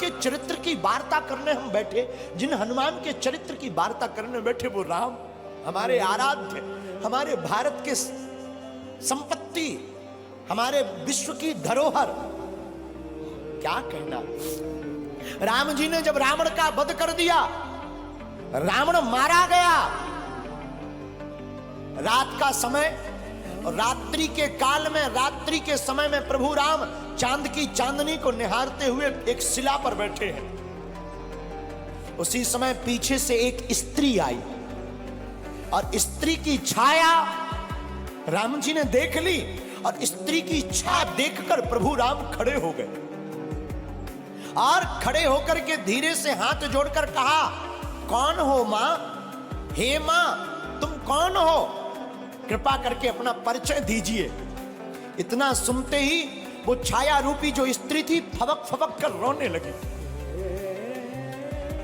के चरित्र की वार्ता करने हम बैठे, जिन हनुमान के चरित्र की वार्ता करने बैठे, वो राम हमारे आराध्य, हमारे भारत के संपत्ति, हमारे विश्व की धरोहर, क्या कहना। राम जी ने जब रावण का वध कर दिया, रावण मारा गया, रात का समय, और रात्रि के काल में, रात्रि के समय में प्रभु राम चांद की चांदनी को निहारते हुए एक शिला पर बैठे हैं। उसी समय पीछे से एक स्त्री आई और स्त्री की छाया राम जी ने देख ली, और स्त्री की छाया देखकर प्रभु राम खड़े हो गए और खड़े होकर के धीरे से हाथ जोड़कर कहा, कौन हो मां? हे मां, तुम कौन हो? कृपा करके अपना परिचय दीजिए। इतना सुनते ही वो छाया रूपी जो स्त्री थी फबक फबक कर रोने लगी।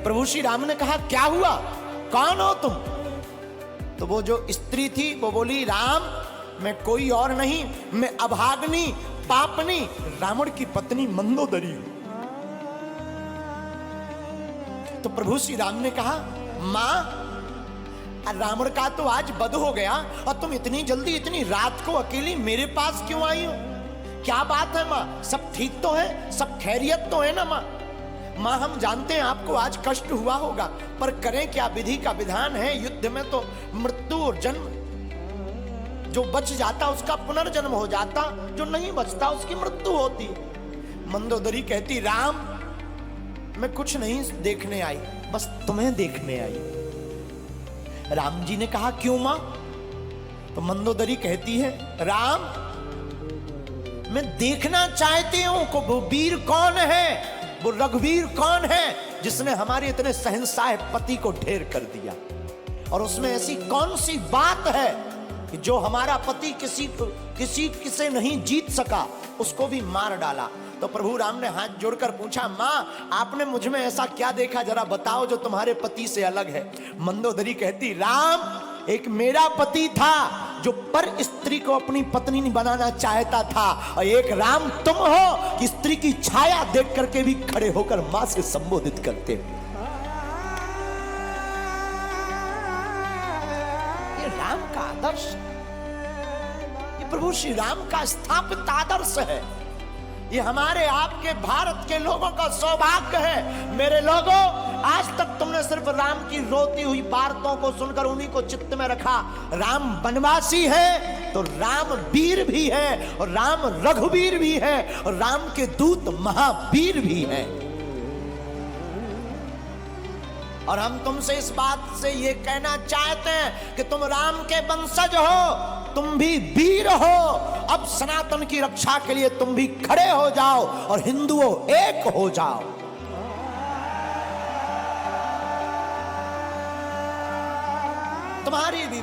प्रभु श्री राम ने कहा, क्या हुआ, कौन हो तुम? तो वो जो स्त्री थी वो बोली, राम मैं कोई और नहीं, मैं अभाग्नि पापनी रावण की पत्नी मंदोदरी हूं। तो प्रभु श्री राम ने कहा, मां रावण का तो आज वध हो गया और तुम इतनी जल्दी इतनी रात को अकेली मेरे पास क्यों आई हो? क्या बात है मां, सब ठीक तो है, सब खैरियत तो है ना मां? मां हम जानते हैं आपको आज कष्ट हुआ होगा, पर करें क्या, विधि का विधान है, युद्ध में तो मृत्यु और जन्म, जो बच जाता उसका पुनर्जन्म हो जाता, जो नहीं बचता उसकी मृत्यु होती। मंदोदरी कहती, राम मैं कुछ नहीं देखने आई, बस तुम्हें देखने आई। राम जी ने कहा, क्यों मां? तो मंदोदरी कहती है, राम मैं देखना चाहती हूं को वो वीर कौन है, वो रघुवीर कौन है जिसने हमारे इतने शहंशाह पति को ढेर कर दिया, और उसमें ऐसी कौन सी बात है कि जो हमारा पति किसी से नहीं जीत सका, उसको भी मार डाला। तो प्रभु राम ने हाथ जोड़कर पूछा, मां आपने मुझ में ऐसा क्या देखा, जरा बताओ जो तुम्हारे पति से अलग है। मंदोदरी कहती, राम एक मेरा पति था जो पर स्त्री को अपनी पत्नी बनाना चाहता था, और एक राम तुम हो कि स्त्री की छाया देख करके भी खड़े होकर मां से संबोधित करते हो। ये राम का आदर्श, ये प्रभु श्री राम का स्थापित आदर्श है। ये हमारे आपके भारत के लोगों का सौभाग्य है। मेरे लोगों, आज तक तुमने सिर्फ राम की रोती हुई वार्ताओं को सुनकर उन्हीं को चित्त में रखा। राम वनवासी है तो राम वीर भी है, और राम रघुवीर भी है, और राम के दूत महावीर भी हैं। और हम तुमसे इस बात से ये कहना चाहते हैं कि तुम राम के वंशज हो, तुम भी वीर हो। अब सनातन की रक्षा के लिए तुम भी खड़े हो जाओ और हिंदुओं एक हो जाओ। तुम्हारी भी